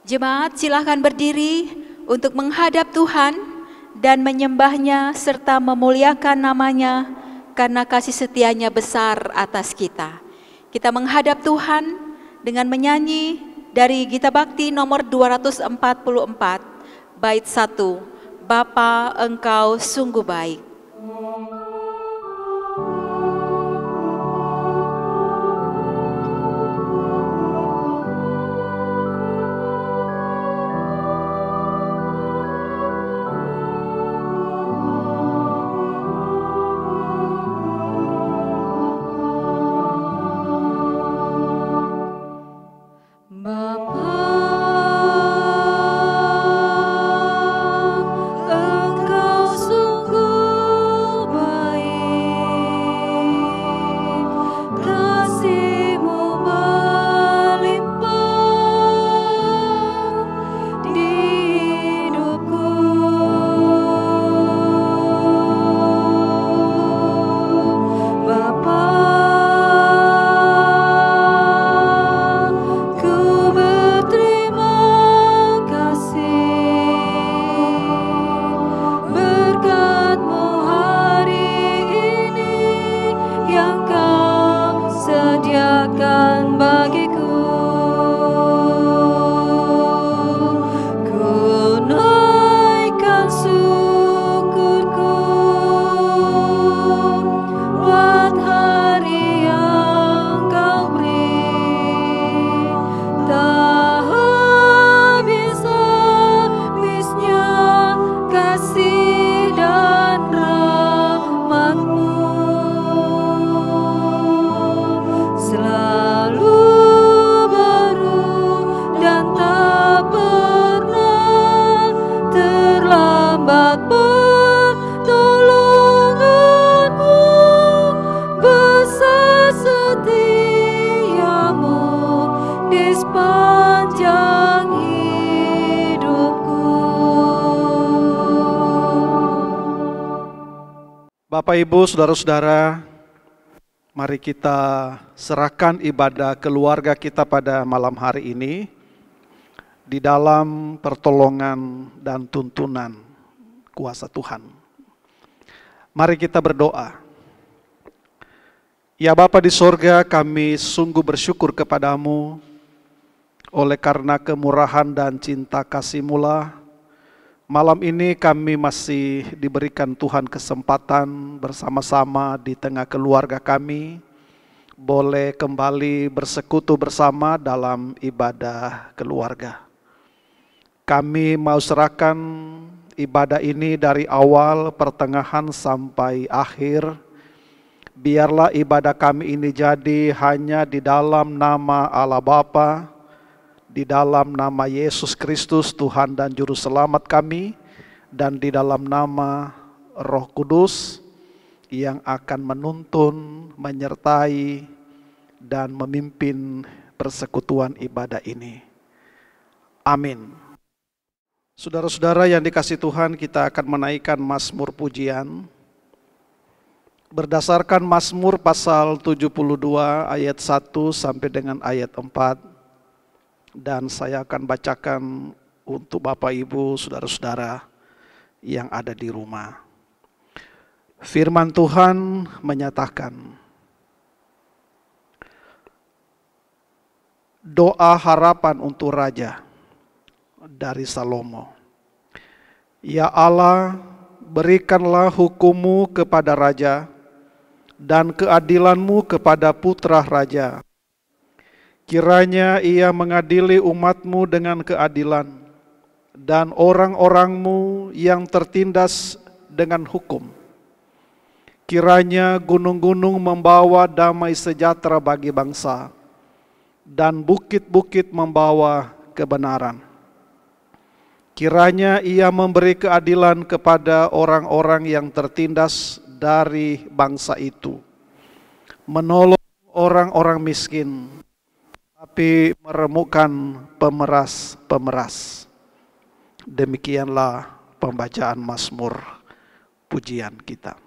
Jemaat silahkan berdiri untuk menghadap Tuhan dan menyembahnya serta memuliakan namanya karena kasih setianya besar atas kita. Kita menghadap Tuhan dengan menyanyi dari Gita Bakti nomor 244, bait 1, Bapa Engkau sungguh baik. Bapak, Ibu, Saudara-saudara, mari kita serahkan ibadah keluarga kita pada malam hari ini di dalam pertolongan dan tuntunan kuasa Tuhan. Mari kita berdoa. Ya Bapa di sorga, kami sungguh bersyukur kepadamu oleh karena kemurahan dan cinta kasih-Mu lah. Malam ini kami masih diberikan Tuhan kesempatan bersama-sama di tengah keluarga kami, boleh kembali bersekutu bersama dalam ibadah keluarga. Kami mau serahkan ibadah ini dari awal, pertengahan sampai akhir. Biarlah ibadah kami ini jadi hanya di dalam nama Allah Bapa, di dalam nama Yesus Kristus Tuhan dan Juru Selamat kami, dan di dalam nama Roh Kudus yang akan menuntun, menyertai, dan memimpin persekutuan ibadah ini. Amin. Saudara-saudara yang dikasihi Tuhan, kita akan menaikkan Mazmur pujian berdasarkan Mazmur pasal 72 ayat 1 sampai dengan ayat 4. Dan saya akan bacakan untuk Bapak, Ibu, Saudara-saudara yang ada di rumah. Firman Tuhan menyatakan, doa harapan untuk Raja dari Salomo. Ya Allah, berikanlah hukum-Mu kepada Raja dan keadilan-Mu kepada putra Raja. Kiranya ia mengadili umat-Mu dengan keadilan dan orang-orang-Mu yang tertindas dengan hukum. Kiranya gunung-gunung membawa damai sejahtera bagi bangsa dan bukit-bukit membawa kebenaran. Kiranya ia memberi keadilan kepada orang-orang yang tertindas dari bangsa itu, menolong orang-orang miskin, tapi meremukkan pemeras-pemeras. Demikianlah pembacaan Mazmur pujian kita.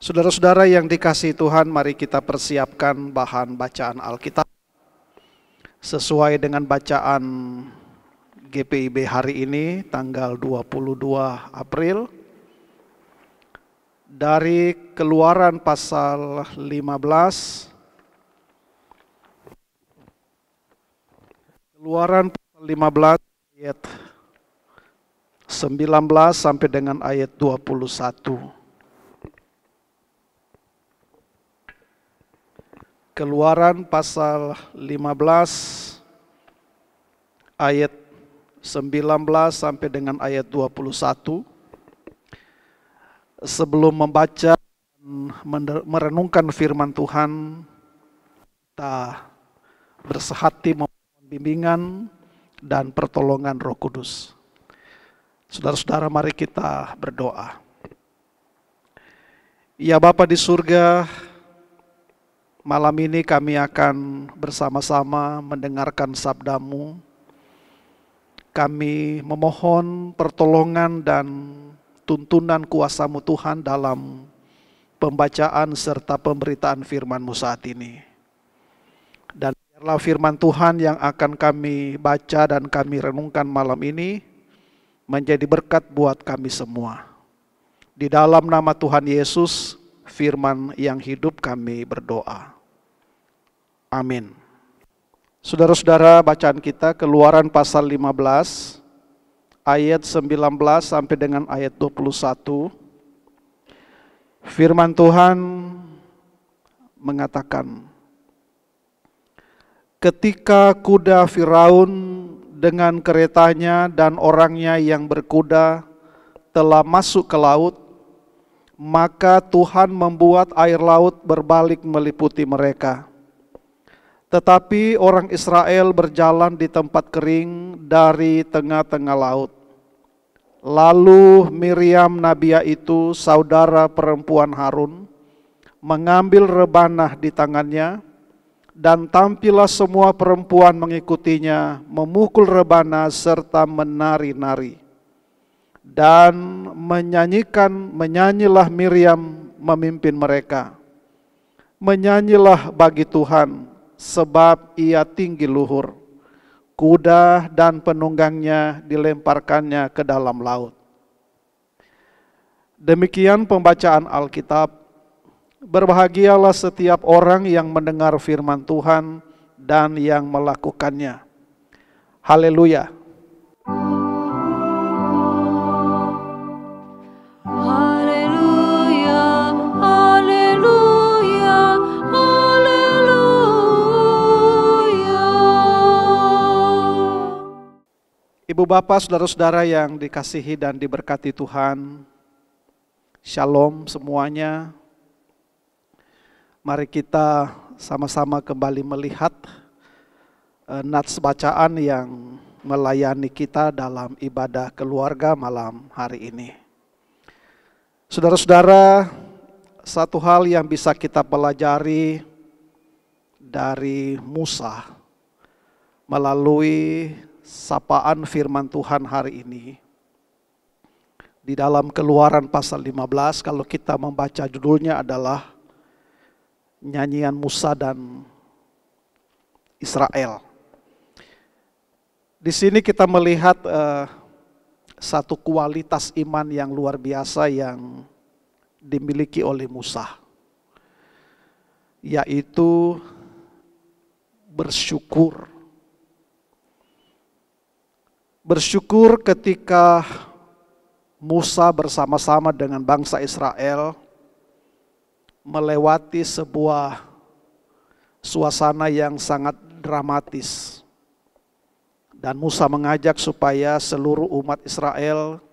Saudara-saudara yang dikasihi Tuhan, mari kita persiapkan bahan bacaan Alkitab sesuai dengan bacaan GPIB hari ini, tanggal 22 April, dari Keluaran pasal 15, Keluaran pasal 15 ayat 19 sampai dengan ayat 21. Keluaran pasal 15 ayat 19 sampai dengan ayat 21. Sebelum membaca dan merenungkan firman Tuhan, kita bersehati memohon bimbingan dan pertolongan Roh Kudus. Saudara-saudara, mari kita berdoa. Ya Bapa di surga, malam ini kami akan bersama-sama mendengarkan sabda-Mu. Kami memohon pertolongan dan tuntunan kuasa-Mu Tuhan dalam pembacaan serta pemberitaan firman-Mu saat ini. Dan biarlah firman Tuhan yang akan kami baca dan kami renungkan malam ini menjadi berkat buat kami semua. Di dalam nama Tuhan Yesus, firman yang hidup kami berdoa. Amin. Saudara-saudara, bacaan kita Keluaran pasal 15 ayat 19 sampai dengan ayat 21. Firman Tuhan mengatakan, ketika kuda Firaun dengan keretanya dan orangnya yang berkuda telah masuk ke laut, maka Tuhan membuat air laut berbalik meliputi mereka. Tetapi orang Israel berjalan di tempat kering dari tengah-tengah laut. Lalu Miriam Nabiah itu, saudara perempuan Harun, mengambil rebanah di tangannya, dan tampillah semua perempuan mengikutinya, memukul rebanah serta menari-nari. Dan menyanyilah Miriam memimpin mereka. Menyanyilah bagi Tuhan, sebab ia tinggi luhur. Kuda dan penunggangnya dilemparkannya ke dalam laut. Demikian pembacaan Alkitab. Berbahagialah setiap orang yang mendengar firman Tuhan dan yang melakukannya. Haleluya. Ibu bapak, saudara-saudara yang dikasihi dan diberkati Tuhan, Shalom semuanya. Mari kita sama-sama kembali melihat nats bacaan yang melayani kita dalam ibadah keluarga malam hari ini. Saudara-saudara, satu hal yang bisa kita pelajari dari Musa melalui sapaan firman Tuhan hari ini di dalam Keluaran pasal 15, kalau kita membaca judulnya adalah nyanyian Musa dan Israel. Di sini kita melihat satu kualitas iman yang luar biasa yang dimiliki oleh Musa, yaitu bersyukur. Bersyukur ketika Musa bersama-sama dengan bangsa Israel melewati sebuah suasana yang sangat dramatis. Dan Musa mengajak supaya seluruh umat Israel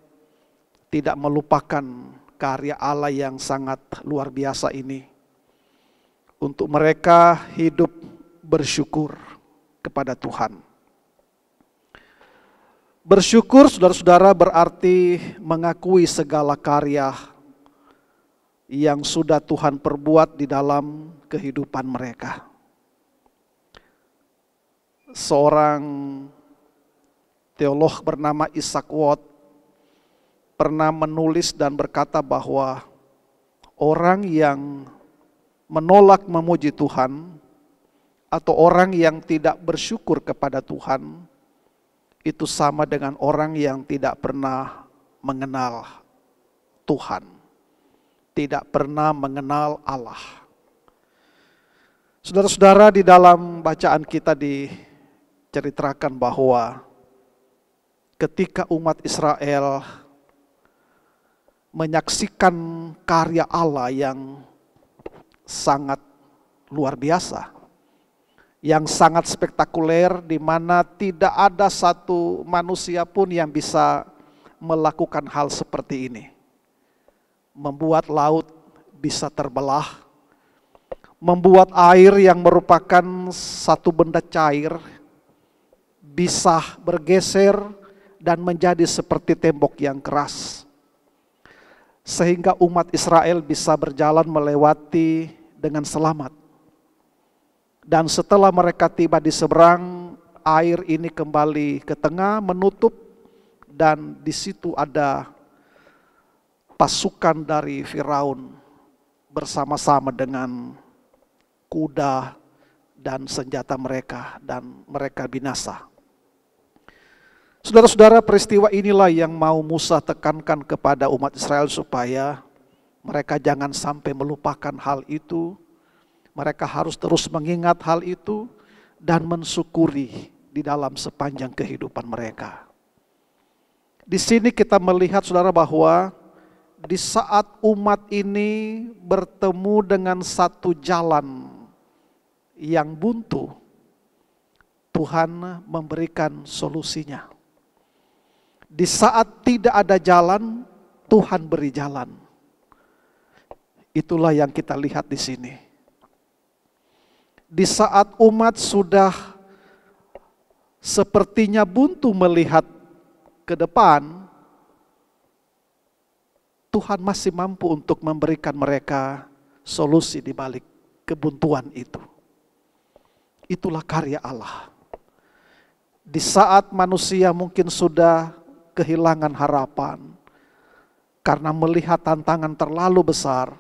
tidak melupakan karya Allah yang sangat luar biasa ini. Untuk mereka hidup bersyukur kepada Tuhan. Bersyukur, saudara-saudara, berarti mengakui segala karya yang sudah Tuhan perbuat di dalam kehidupan mereka. Seorang teolog bernama Isaac Watts pernah menulis dan berkata bahwa orang yang menolak memuji Tuhan atau orang yang tidak bersyukur kepada Tuhan itu sama dengan orang yang tidak pernah mengenal Tuhan, tidak pernah mengenal Allah. Saudara-saudara, di dalam bacaan kita diceritakan bahwa ketika umat Israel menyaksikan karya Allah yang sangat luar biasa, yang sangat spektakuler, di mana tidak ada satu manusia pun yang bisa melakukan hal seperti ini. Membuat laut bisa terbelah, membuat air yang merupakan satu benda cair bisa bergeser dan menjadi seperti tembok yang keras. Sehingga umat Israel bisa berjalan melewati dengan selamat. Dan setelah mereka tiba di seberang, air ini kembali ke tengah menutup, dan di situ ada pasukan dari Firaun bersama-sama dengan kuda dan senjata mereka, dan mereka binasa. Saudara-saudara, peristiwa inilah yang mau Musa tekankan kepada umat Israel supaya mereka jangan sampai melupakan hal itu. Mereka harus terus mengingat hal itu dan mensyukuri di dalam sepanjang kehidupan mereka. Di sini kita melihat, saudara, bahwa di saat umat ini bertemu dengan satu jalan yang buntu, Tuhan memberikan solusinya. Di saat tidak ada jalan, Tuhan beri jalan. Itulah yang kita lihat di sini. Di saat umat sudah sepertinya buntu melihat ke depan, Tuhan masih mampu untuk memberikan mereka solusi di balik kebuntuan itu. Itulah karya Allah. Di saat manusia mungkin sudah kehilangan harapan karena melihat tantangan terlalu besar,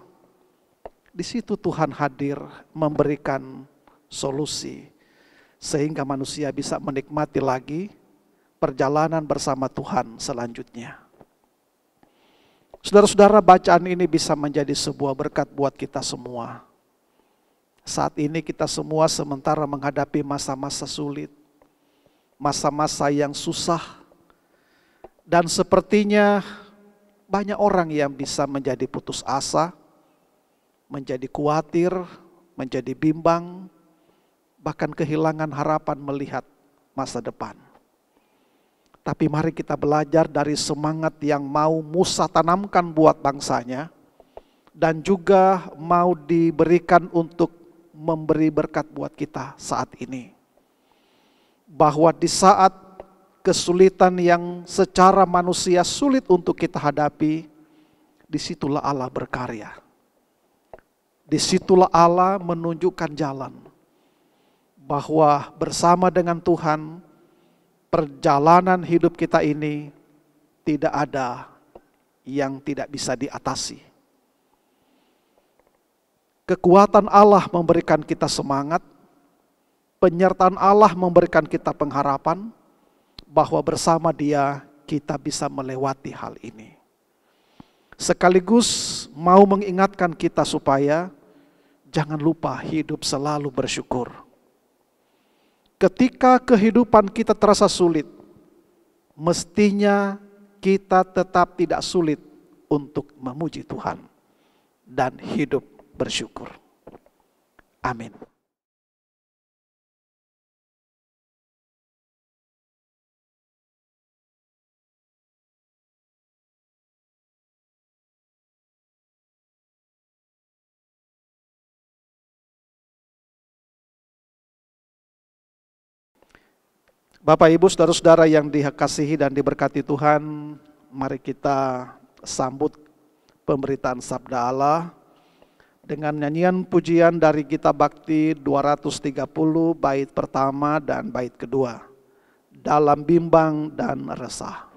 di situ Tuhan hadir memberikan solusi sehingga manusia bisa menikmati lagi perjalanan bersama Tuhan selanjutnya. Saudara-saudara, bacaan ini bisa menjadi sebuah berkat buat kita semua. Saat ini kita semua sementara menghadapi masa-masa sulit, masa-masa yang susah, dan sepertinya banyak orang yang bisa menjadi putus asa, menjadi khawatir, menjadi bimbang, bahkan kehilangan harapan melihat masa depan. Tapi mari kita belajar dari semangat yang mau Musa tanamkan buat bangsanya, dan juga mau diberikan untuk memberi berkat buat kita saat ini. Bahwa di saat kesulitan yang secara manusia sulit untuk kita hadapi, disitulah Allah berkarya. Disitulah Allah menunjukkan jalan. Bahwa bersama dengan Tuhan, perjalanan hidup kita ini tidak ada yang tidak bisa diatasi. Kekuatan Allah memberikan kita semangat, penyertaan Allah memberikan kita pengharapan, bahwa bersama Dia kita bisa melewati hal ini. Sekaligus mau mengingatkan kita supaya jangan lupa hidup selalu bersyukur. Ketika kehidupan kita terasa sulit, mestinya kita tetap tidak sulit untuk memuji Tuhan dan hidup bersyukur. Amin. Bapak, Ibu, saudara-saudara yang dikasihi dan diberkati Tuhan, mari kita sambut pemberitaan Sabda Allah dengan nyanyian pujian dari Kitab Bakti 230 bait pertama dan bait kedua, Dalam Bimbang dan Resah.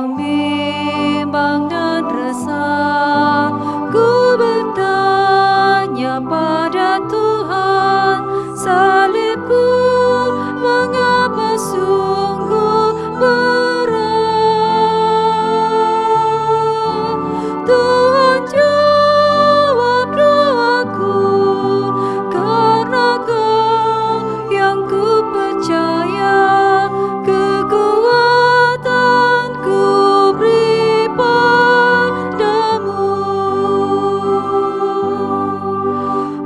Dalam bimbang dan resah, ku bertanya pada Tuhan, salibku mengapa sungguh berat? Tuhan jawab doaku, karena Kau yang ku percaya, kekuatanku beri padamu.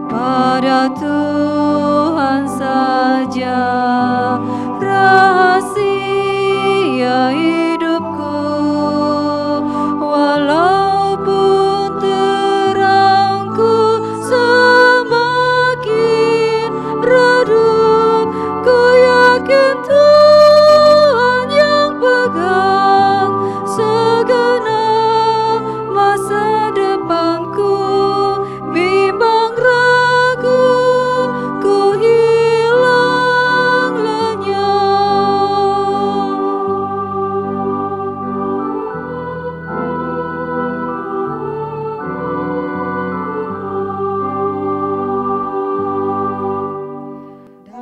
Pada Tuhan saja rahasia hidupku, walaupun terangku semakin redup, ku yakin Tuhan yang pegang segenap masa depanku. Bimbang ragu ku hilang lenyap.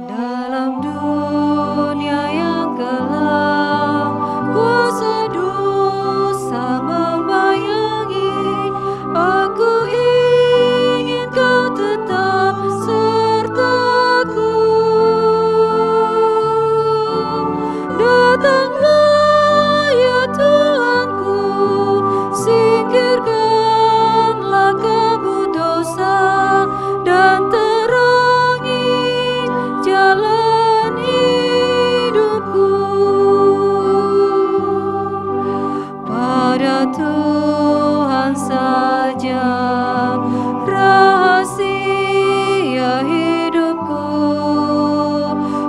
Dalam dunia yang gelap, kuasa dosa membayangi. Aku ingin Kau tetap sertaku. Datanglah ya Tuhanku, singkirkanlah kabut dosa dan terangi jalan hidupku. Pada Tuhan saja rahasia hidupku,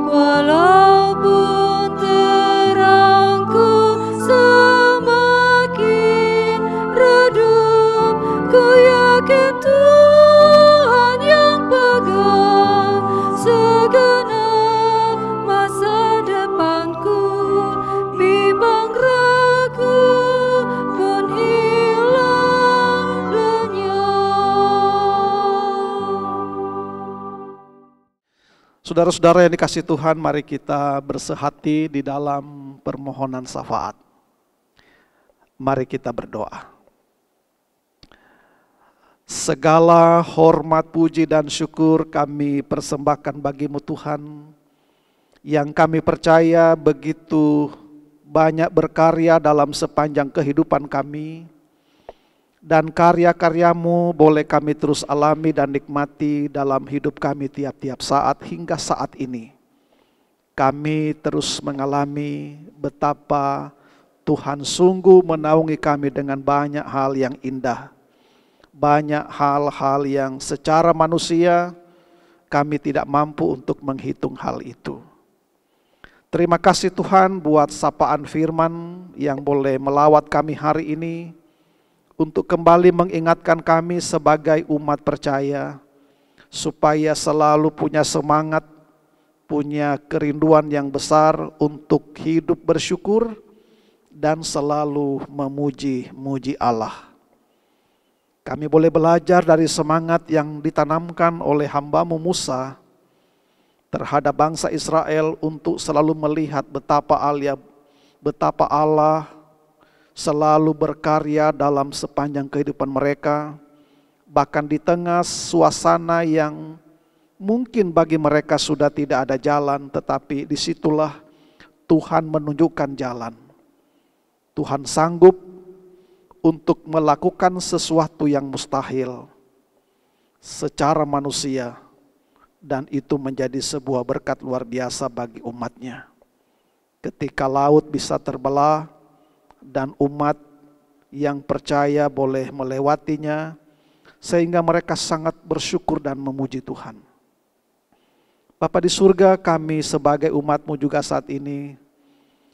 walaupun terangku semakin redup, ku yakin Tuhan yang pegang segenap masa depanku. Bimbang ragu pun hilang lenyap. Saudara-saudara yang dikasihi Tuhan, mari kita bersehati di dalam permohonan syafaat. Mari kita berdoa. Segala hormat, puji, dan syukur kami persembahkan bagi-Mu Tuhan, yang kami percaya begitu banyak berkarya dalam sepanjang kehidupan kami, dan karya-karya-Mu boleh kami terus alami dan nikmati dalam hidup kami tiap-tiap saat hingga saat ini. Kami terus mengalami betapa Tuhan sungguh menaungi kami dengan banyak hal yang indah, banyak hal-hal yang secara manusia kami tidak mampu untuk menghitung hal itu. Terima kasih Tuhan buat sapaan firman yang boleh melawat kami hari ini, untuk kembali mengingatkan kami sebagai umat percaya, supaya selalu punya semangat, punya kerinduan yang besar untuk hidup bersyukur, dan selalu memuji-muji Allah. Kami boleh belajar dari semangat yang ditanamkan oleh hamba-Mu Musa terhadap bangsa Israel untuk selalu melihat betapa Allah selalu berkarya dalam sepanjang kehidupan mereka, bahkan di tengah suasana yang mungkin bagi mereka sudah tidak ada jalan, tetapi disitulah Tuhan menunjukkan jalan. Tuhan sanggup untuk melakukan sesuatu yang mustahil secara manusia, dan itu menjadi sebuah berkat luar biasa bagi umatnya. Ketika laut bisa terbelah, dan umat yang percaya boleh melewatinya, sehingga mereka sangat bersyukur dan memuji Tuhan. Bapa di surga, kami sebagai umat-Mu juga saat ini,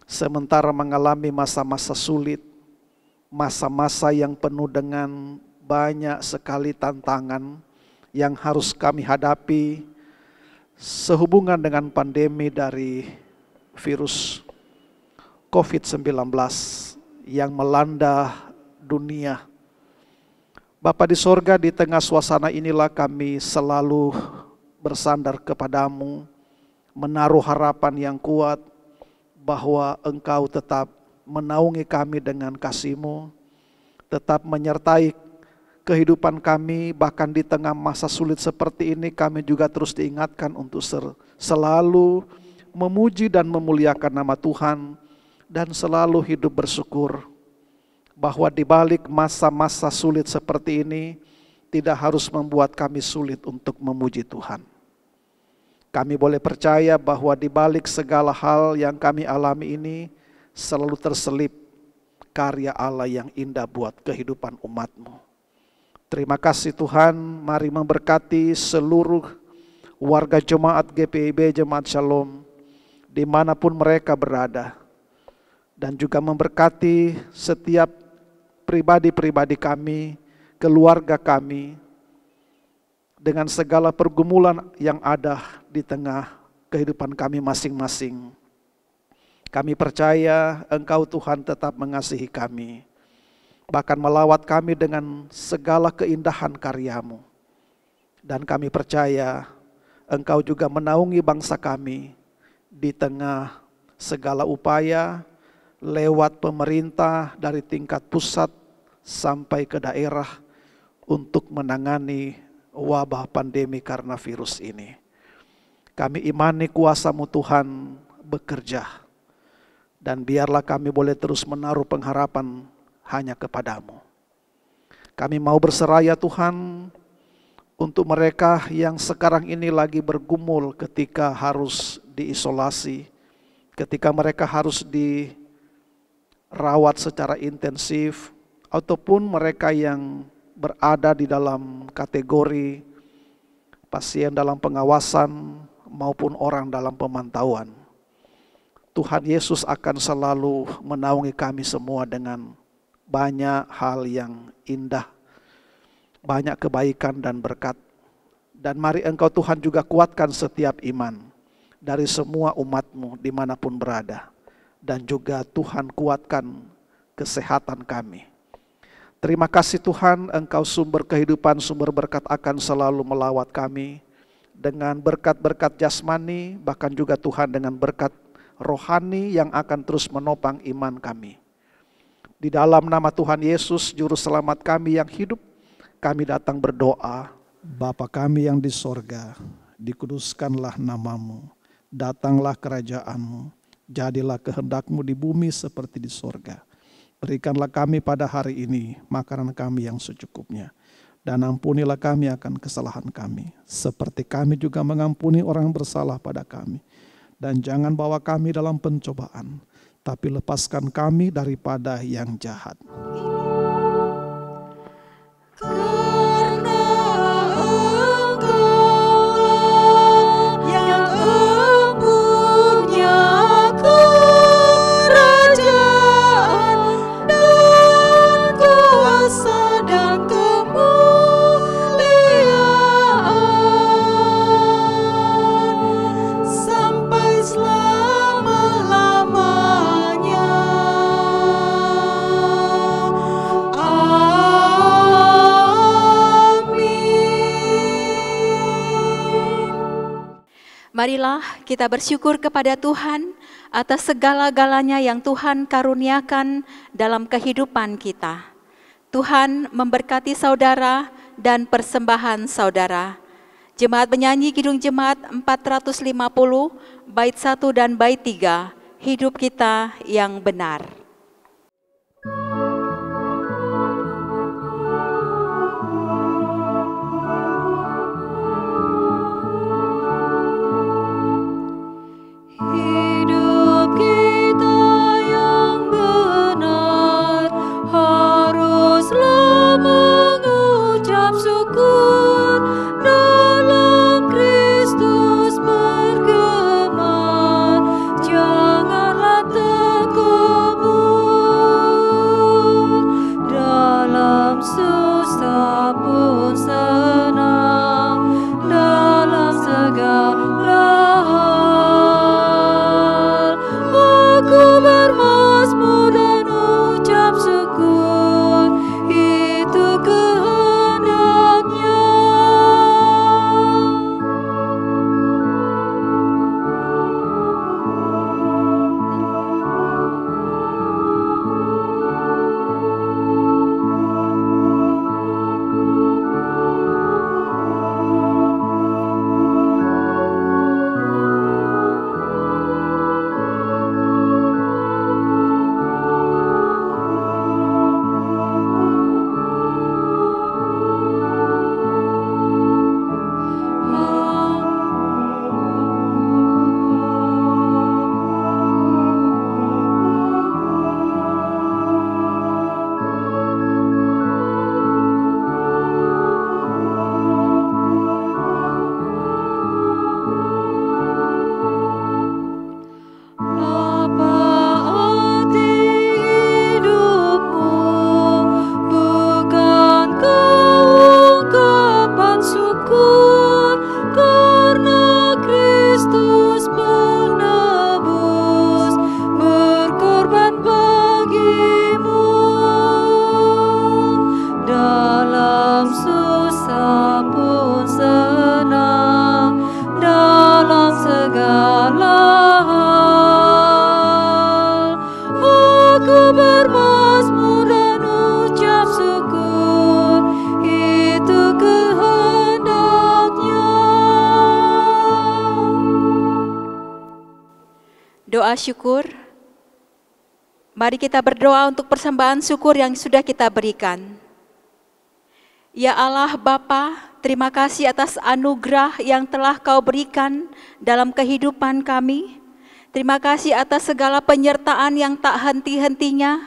sementara mengalami masa-masa sulit, masa-masa yang penuh dengan banyak sekali tantangan yang harus kami hadapi sehubungan dengan pandemi dari virus COVID-19 yang melanda dunia. Bapa di sorga, di tengah suasana inilah kami selalu bersandar kepadamu, menaruh harapan yang kuat bahwa Engkau tetap menaungi kami dengan kasih-Mu, tetap menyertai kehidupan kami. Bahkan di tengah masa sulit seperti ini, kami juga terus diingatkan untuk selalu memuji dan memuliakan nama Tuhan, dan selalu hidup bersyukur bahwa di balik masa-masa sulit seperti ini tidak harus membuat kami sulit untuk memuji Tuhan. Kami boleh percaya bahwa di balik segala hal yang kami alami ini selalu terselip karya Allah yang indah buat kehidupan umat-Mu. Terima kasih Tuhan, mari memberkati seluruh warga jemaat GPIB Jemaat Shalom dimanapun mereka berada, dan juga memberkati setiap pribadi-pribadi kami, keluarga kami, dengan segala pergumulan yang ada di tengah kehidupan kami masing-masing. Kami percaya Engkau Tuhan tetap mengasihi kami, bahkan melawat kami dengan segala keindahan karya-Mu. Dan kami percaya Engkau juga menaungi bangsa kami di tengah segala upaya lewat pemerintah dari tingkat pusat sampai ke daerah untuk menangani wabah pandemi karena virus ini. Kami imani kuasa-Mu Tuhan bekerja, dan biarlah kami boleh terus menaruh pengharapan hanya kepadamu. Kami mau berserah ya Tuhan untuk mereka yang sekarang ini lagi bergumul ketika harus diisolasi, ketika mereka harus dirawat secara intensif, ataupun mereka yang berada di dalam kategori pasien dalam pengawasan maupun orang dalam pemantauan. Tuhan Yesus akan selalu menaungi kami semua dengan banyak hal yang indah, banyak kebaikan dan berkat. Dan mari Engkau Tuhan juga kuatkan setiap iman dari semua umat-Mu dimanapun berada. Dan juga Tuhan kuatkan kesehatan kami. Terima kasih Tuhan, Engkau sumber kehidupan, sumber berkat akan selalu melawat kami dengan berkat-berkat jasmani, bahkan juga Tuhan dengan berkat rohani yang akan terus menopang iman kami. Di dalam nama Tuhan Yesus, Juru Selamat kami yang hidup, kami datang berdoa. Bapa kami yang di sorga, dikuduskanlah nama-Mu, datanglah kerajaan-Mu, jadilah kehendak-Mu di bumi seperti di sorga. Berikanlah kami pada hari ini makanan kami yang secukupnya, dan ampunilah kami akan kesalahan kami, seperti kami juga mengampuni orang bersalah pada kami. Dan jangan bawa kami dalam pencobaan, tapi lepaskan kami daripada yang jahat. Marilah kita bersyukur kepada Tuhan atas segala-galanya yang Tuhan karuniakan dalam kehidupan kita. Tuhan memberkati saudara dan persembahan saudara. Jemaat menyanyi Kidung Jemaat 450, bait 1 dan bait 3, hidup kita yang benar. Janganlah terkubur berdoa syukur. Mari kita berdoa untuk persembahan syukur yang sudah kita berikan. Ya Allah Bapa, terima kasih atas anugerah yang telah Kau berikan dalam kehidupan kami. Terima kasih atas segala penyertaan yang tak henti-hentinya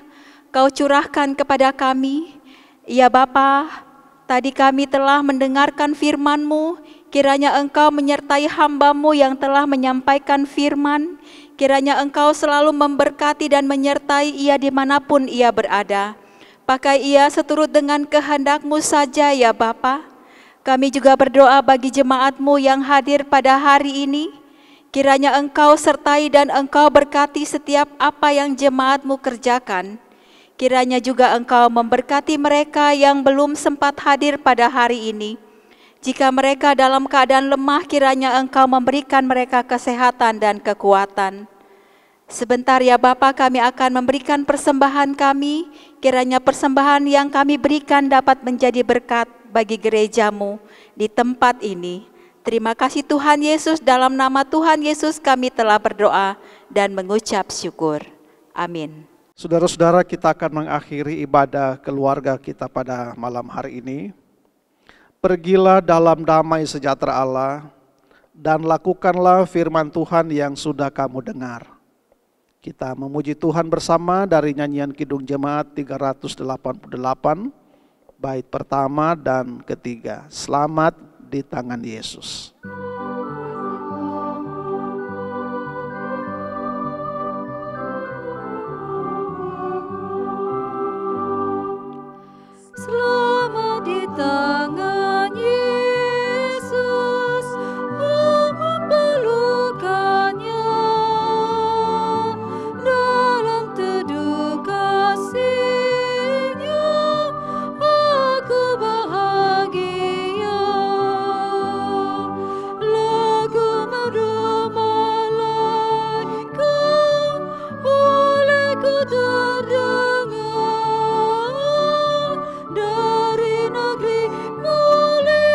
Kau curahkan kepada kami. Ya Bapa, tadi kami telah mendengarkan firman-Mu, kiranya Engkau menyertai hamba-Mu yang telah menyampaikan firman. Kiranya Engkau selalu memberkati dan menyertai ia dimanapun ia berada. Pakai ia seturut dengan kehendak-Mu saja ya Bapa. Kami juga berdoa bagi jemaat-Mu yang hadir pada hari ini. Kiranya Engkau sertai dan Engkau berkati setiap apa yang jemaat-Mu kerjakan. Kiranya juga Engkau memberkati mereka yang belum sempat hadir pada hari ini. Jika mereka dalam keadaan lemah, kiranya Engkau memberikan mereka kesehatan dan kekuatan. Sebentar ya Bapa, kami akan memberikan persembahan kami. Kiranya persembahan yang kami berikan dapat menjadi berkat bagi gereja-Mu di tempat ini. Terima kasih Tuhan Yesus, dalam nama Tuhan Yesus kami telah berdoa dan mengucap syukur. Amin. Saudara-saudara, kita akan mengakhiri ibadah keluarga kita pada malam hari ini. Pergilah dalam damai sejahtera Allah dan lakukanlah firman Tuhan yang sudah kamu dengar. Kita memuji Tuhan bersama dari nyanyian Kidung Jemaat 388, bait pertama dan ketiga. Selamat di tangan Yesus. Selamat di tangan Yesus, memelukkannya dalam teduh kasih-Nya. Aku bahagia, lagu merdu malaikat olehku terdengar dari negeri mulia,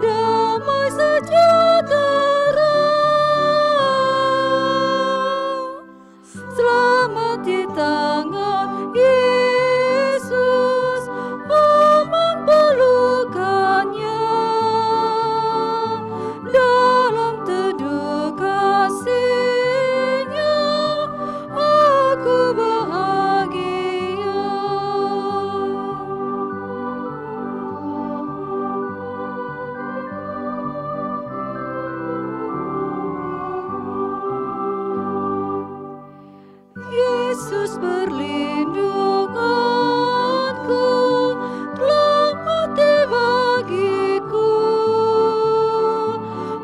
damai sejahtera. Selamat di tangan Yesus, memelukkannya dalam teduh kasih-Nya. Aku bahagia. Yesus perlindunganku, telah mati bagiku.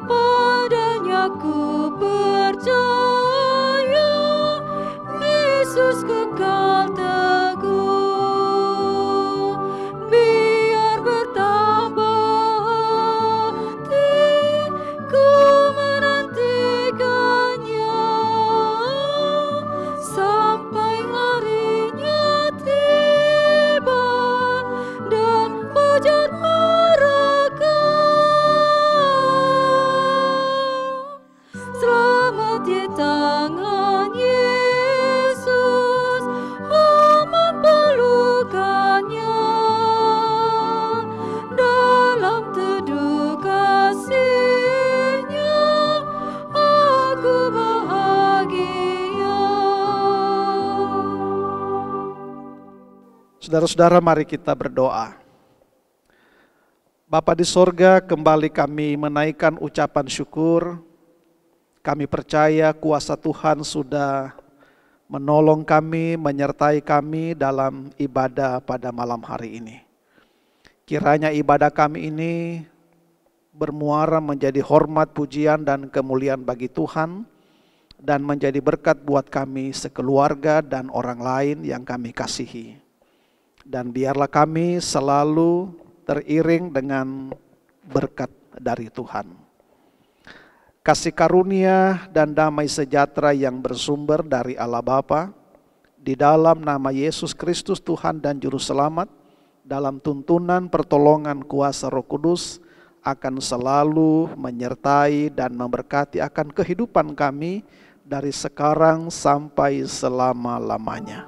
Padanya ku percaya, Yesus kekal teguh. Biar bertambah hatiku menantikannya, sampai harinya tiba dan fajar merekah. Selamat di tangan Yesus, memelukkannya dalam teduh kasih-Nya. Aku bahagia. Saudara-saudara, mari kita berdoa. Bapa di sorga, kembali kami menaikkan ucapan syukur. Kami percaya kuasa Tuhan sudah menolong kami, menyertai kami dalam ibadah pada malam hari ini. Kiranya ibadah kami ini bermuara menjadi hormat, pujian, dan kemuliaan bagi Tuhan, dan menjadi berkat buat kami sekeluarga dan orang lain yang kami kasihi. Dan biarlah kami selalu teriring dengan berkat dari Tuhan. Kasih karunia dan damai sejahtera yang bersumber dari Allah Bapa, di dalam nama Yesus Kristus Tuhan dan Juru Selamat, dalam tuntunan pertolongan kuasa Roh Kudus, akan selalu menyertai dan memberkati akan kehidupan kami dari sekarang sampai selama-lamanya.